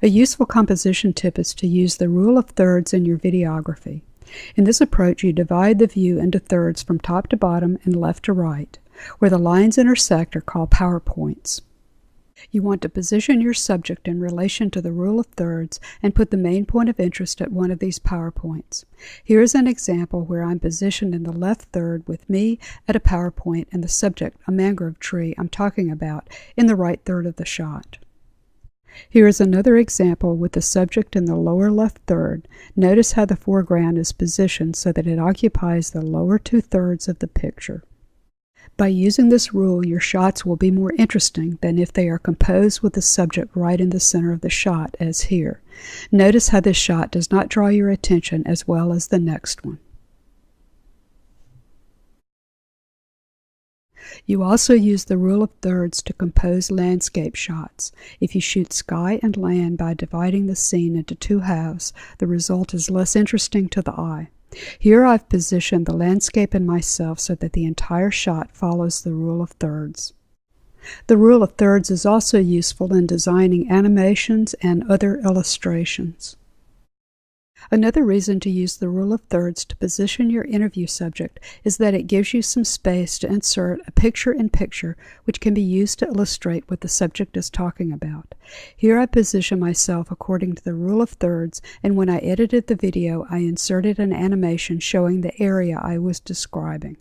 A useful composition tip is to use the rule of thirds in your videography. In this approach, you divide the view into thirds from top to bottom and left to right. Where the lines intersect are called power points. You want to position your subject in relation to the rule of thirds and put the main point of interest at one of these power points. Here is an example where I'm positioned in the left third with me at a power point and the subject, a mangrove tree I'm talking about, in the right third of the shot. Here is another example with the subject in the lower left third. Notice how the foreground is positioned so that it occupies the lower 2/3 of the picture. By using this rule, your shots will be more interesting than if they are composed with the subject right in the center of the shot, as here. Notice how this shot does not draw your attention as well as the next one. You also use the rule of thirds to compose landscape shots. If you shoot sky and land by dividing the scene into two halves, the result is less interesting to the eye. Here I've positioned the landscape and myself so that the entire shot follows the rule of thirds. The rule of thirds is also useful in designing animations and other illustrations. Another reason to use the rule of thirds to position your interview subject is that it gives you some space to insert a picture-in-picture which can be used to illustrate what the subject is talking about. Here I position myself according to the rule of thirds, and when I edited the video I inserted an animation showing the area I was describing.